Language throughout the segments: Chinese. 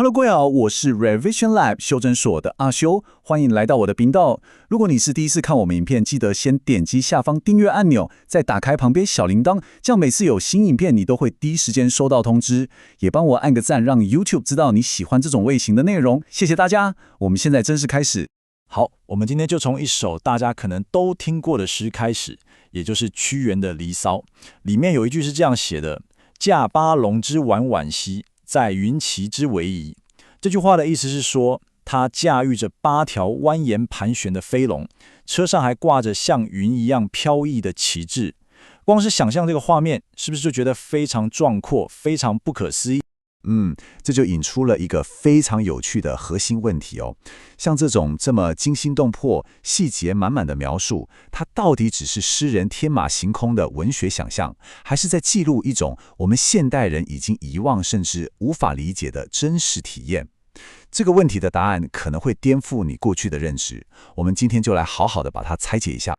Hello， 各位好，我是 Revision Lab 修真所的阿修，歡迎來到我的頻道。如果你是第一次看我們影片，記得先點擊下方訂閱按鈕，再打開旁邊小鈴鐺，這樣每次有新影片你都會第一時間收到通知。也幫我按個讚，讓 YouTube 知道你喜歡這種類型的內容。謝謝大家，我們現在正式開始。好，我們今天就從一首大家可能都聽過的詩開始，也就是屈原的《離騷》。裡面有一句是這樣寫的：“駕八龍之宛宛兮，在雲譴之逶迤。”這句話的意思是說，他駕馭着8條蜿蜒盤旋的飛龍，車上還掛着像雲一樣飄逸的旗幟。光是想象這個畫面，是不是就覺得非常壯闊、非常不可思議？這就引出了一個非常有趣的核心問題哦。像這種這麼驚心動魄、細節滿滿的描述，它到底只是詩人天馬行空的文學想象，還是在記錄一種我們現代人已經遺忘甚至無法理解的真實體驗？這個問題的答案可能會顛覆你過去的認知。我們今天就來好好的把它拆解一下。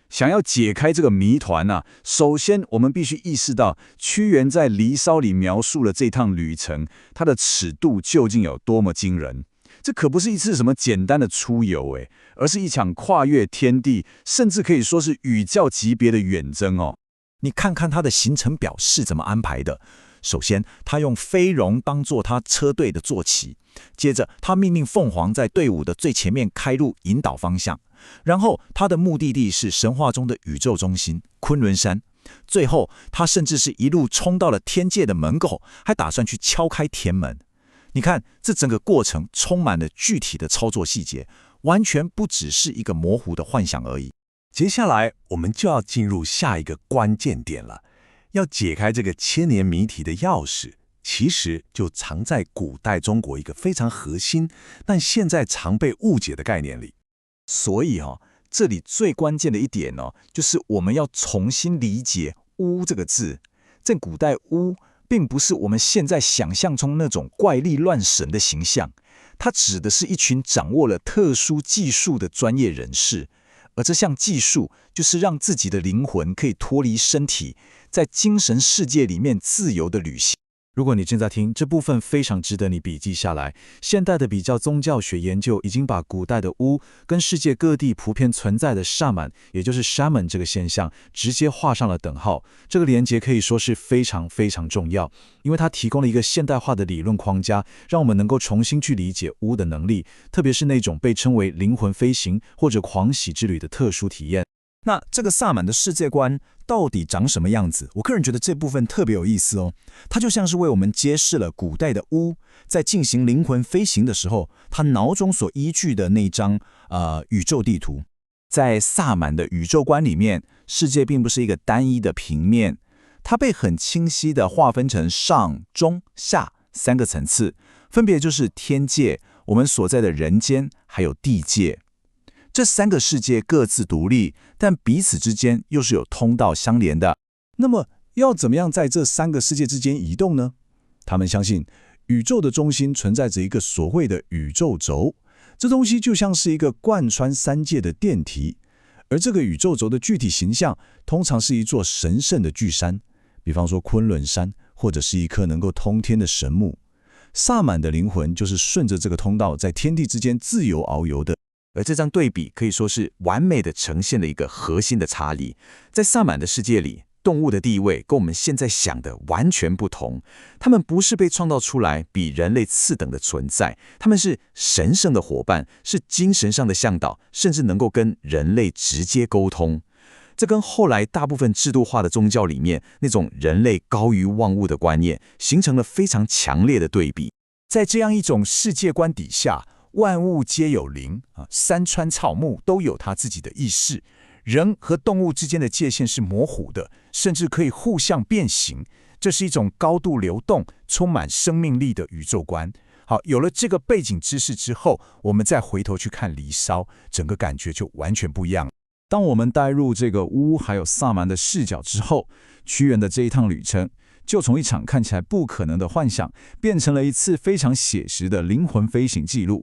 想要解開這個謎團啊，首先我們必須意識到，屈原在《離騷》裡描述了這趟旅程，它的尺度究竟有多麼驚人。這可不是一次什麼簡單的出遊，而是一場跨越天地，甚至可以說是宇宙級別的遠征哦。你看看他的行程表是怎麼安排的。首先，他用飛龍當作他車隊的坐騎，接着他命令鳳凰在隊伍的最前面開路，引導方向。然後，他的目的地是神話中的宇宙中心昆崙山。最後，他甚至是一路衝到了天界的門口，還打算去敲開天門。你看，這整個過程充滿了具體的操作細節，完全不只是一個模糊的幻想而已。接下來，我們就要進入下一個關鍵點了。要解開這個千年謎題的鑰匙，其實就藏在古代中國一個非常核心，但現在常被誤解的概念裡。所以這裡最關鍵的一點就是我們要重新理解“巫”這個字。在古代，巫並不是我們現在想象中那種怪力亂神的形象，它指的是一群掌握了特殊技術的專業人士。而這項技術就是讓自己的靈魂可以脫離身體，在精神世界裡面自由的旅行。如果你正在聽，這部分非常值得你筆記下來。現代的比較宗教學研究已經把古代的巫跟世界各地普遍存在的薩滿，也就是 shaman 這個現象，直接畫上了等號。這個連結可以說是非常非常重要，因為它提供了一個現代化的理論框架，讓我們能夠重新去理解巫的能力，特別是那種被稱為靈魂飛行或者狂喜之旅的特殊體驗。那這個薩滿的世界觀到底長什麼樣子？我個人覺得這部分特別有意思哦。它就像是為我們揭示了古代的巫在進行靈魂飛行的時候，他腦中所依據的那張宇宙地圖。在薩滿的宇宙觀裡面，世界並不是一個單一的平面，它被很清晰地劃分成上、中、下3個層次，分別就是天界、我們所在的人間，還有地界。這3個世界各自獨立，但彼此之間又是有通道相連的。那麼，要怎麼樣在這3個世界之間移動呢？他們相信，宇宙的中心存在着一個所謂的宇宙軸，這東西就像是一個貫穿3界的電梯。而這個宇宙軸的具體形象，通常是一座神聖的巨山，比方說昆崙山，或者是一棵能夠通天的神木。薩滿的靈魂就是順着這個通道，在天地之間自由遨遊的。而這張對比可以說是完美的呈現了一個核心的差異。在薩滿的世界裡，動物的地位跟我們現在想的完全不同。它們不是被創造出來比人類次等的存在，它們是神聖的夥伴，是精神上的向導，甚至能夠跟人類直接溝通。這跟後來大部分制度化的宗教裡面那種人類高於萬物的觀念，形成了非常強烈的對比。在這樣一種世界觀底下，萬物皆有靈山川草木都有它自己的意識，人和動物之間的界限是模糊的，甚至可以互相變形。這是一種高度流動、充滿生命力的宇宙觀。好，有了這個背景知識之後，我們再回頭去看《離騷》，整個感覺就完全不一樣。當我們帶入這個巫還有薩滿的視角之後，屈原的這一趟旅程就從一場看起來不可能的幻想，變成了一次非常寫實的靈魂飛行記錄。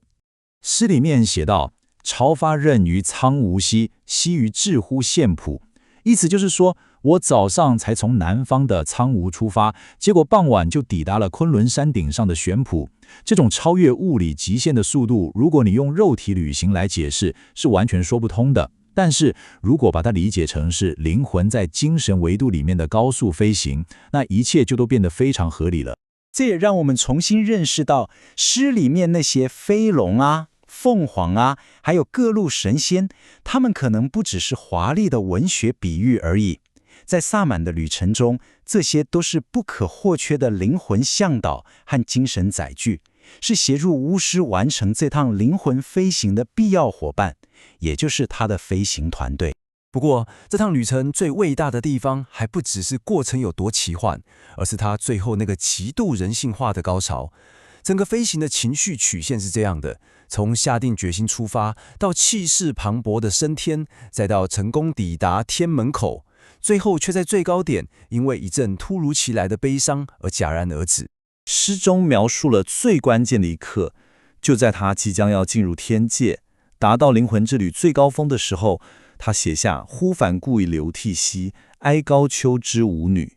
詩裡面寫道：“朝發軫於蒼梧兮，兮於至乎獻卜。”意思就是說，我早上才從南方的蒼梧出發，結果傍晚就抵達了昆崙山頂上的玄圃。這種超越物理極限的速度，如果你用肉體旅行來解釋，是完全說不通的。但是如果把它理解成是靈魂在精神維度裡面的高速飛行，那一切就都變得非常合理了。這也讓我們重新認識到，詩裡面那些飛龍啊、鳳凰啊，還有各路神仙，他們可能不只是華麗的文學比喻而已。在薩滿的旅程中，這些都是不可或缺的靈魂向導和精神載具，是協助巫師完成這趟靈魂飛行的必要夥伴，也就是他的飛行團隊。不過，這趟旅程最偉大的地方，還不只是過程有多奇幻，而是它最後那個極度人性化的高潮。整個飛行的情緒曲線是這樣的：從下定決心出發，到氣勢磅礴的升天，再到成功抵達天門口，最後卻在最高點，因為一陣突如其來的悲傷而戛然而止。詩中描述了最關鍵的一刻，就在他即將要進入天界，達到靈魂之旅最高峰的時候，他寫下“忽反顧以流涕兮，哀高丘之舞女”。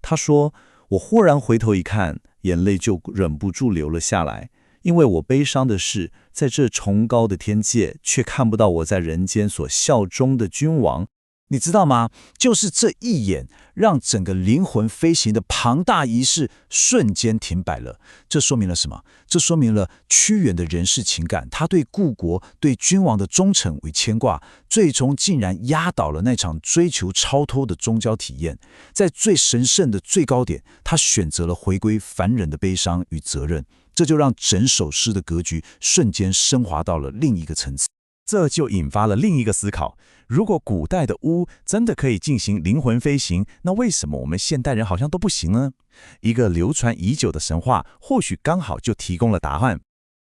他說：“我忽然回頭一看，眼淚就忍不住流了下來，因為我悲傷的是，在這崇高的天界，卻看不到我在人間所效忠的君王。”你知道嗎？就是這一眼，讓整個靈魂飛行的龐大儀式瞬間停擺了。這說明了什麼？這說明了屈原的人世情感，他對故國、對君王的忠誠與牽掛，最終竟然壓倒了那場追求超脫的宗教體驗。在最神聖的最高點，他選擇了回歸凡人的悲傷與責任。這就讓整首詩的格局瞬間升華到了另一個層次。這就引發了另一個思考：如果古代的巫真的可以進行靈魂飛行，那為什麼我們現代人好像都不行呢？一個流傳已久的神話，或許剛好就提供了答案。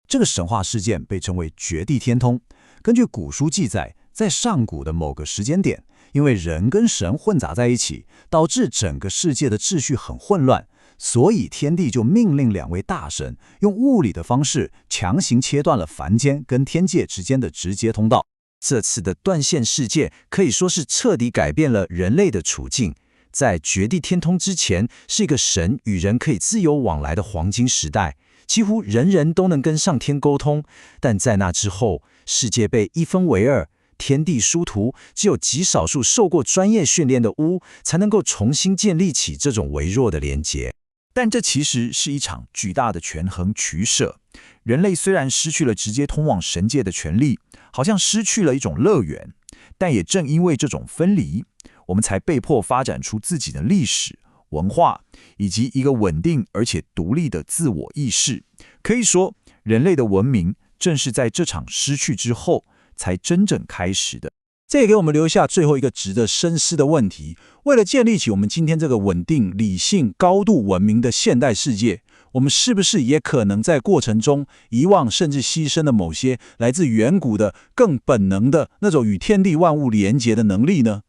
這個神話事件被稱為絕地天通。根據古書記載，在上古的某個時間點，因為人跟神混雜在一起，導致整個世界的秩序很混亂，所以天帝就命令兩位大神用物理的方式強行切斷了凡間跟天界之間的直接通道。這次的斷線事件可以說是徹底改變了人類的處境。在絕地天通之前，是一個神與人可以自由往來的黃金時代，幾乎人人都能跟上天溝通。但在那之後，世界被一分為二，天地殊途，只有極少數受過專業訓練的巫才能夠重新建立起這種微弱的連結。但這其實是一場巨大的權衡取捨。人類雖然失去了直接通往神界的權利，好像失去了一種樂園，但也正因為這種分離，我們才被迫發展出自己的歷史、文化，以及一個穩定而且獨立的自我意識。可以說，人類的文明正是在這場失去之後才真正開始的。這也給我們留下最後一個值得深思的問題：為了建立起我們今天這個穩定、理性、高度文明的現代世界，我們是不是也可能在過程中遺忘甚至犧牲了某些來自遠古的更本能的那種與天地萬物連結的能力呢？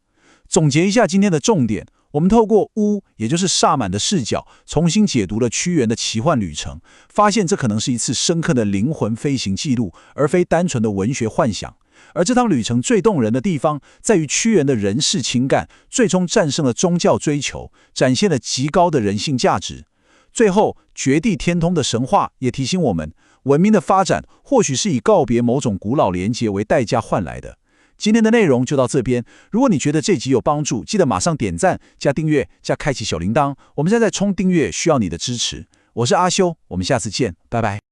總結一下今天的重點，我們透過巫，也就是薩滿的視角，重新解讀了屈原的奇幻旅程，發現這可能是一次深刻的靈魂飛行記錄，而非單純的文學幻想。而這趟旅程最動人的地方，在於屈原的人世情感最終戰勝了宗教追求，展現了極高的人性價值。最後，絕地天通的神話也提醒我們，文明的發展或許是以告別某種古老連結為代價換來的。今天的內容就到這邊，如果你覺得這集有幫助，記得馬上點讚、加訂閱、加開啟小鈴鐺。我們現在衝訂閱，需要你的支持。我是阿修，我們下次見，拜拜。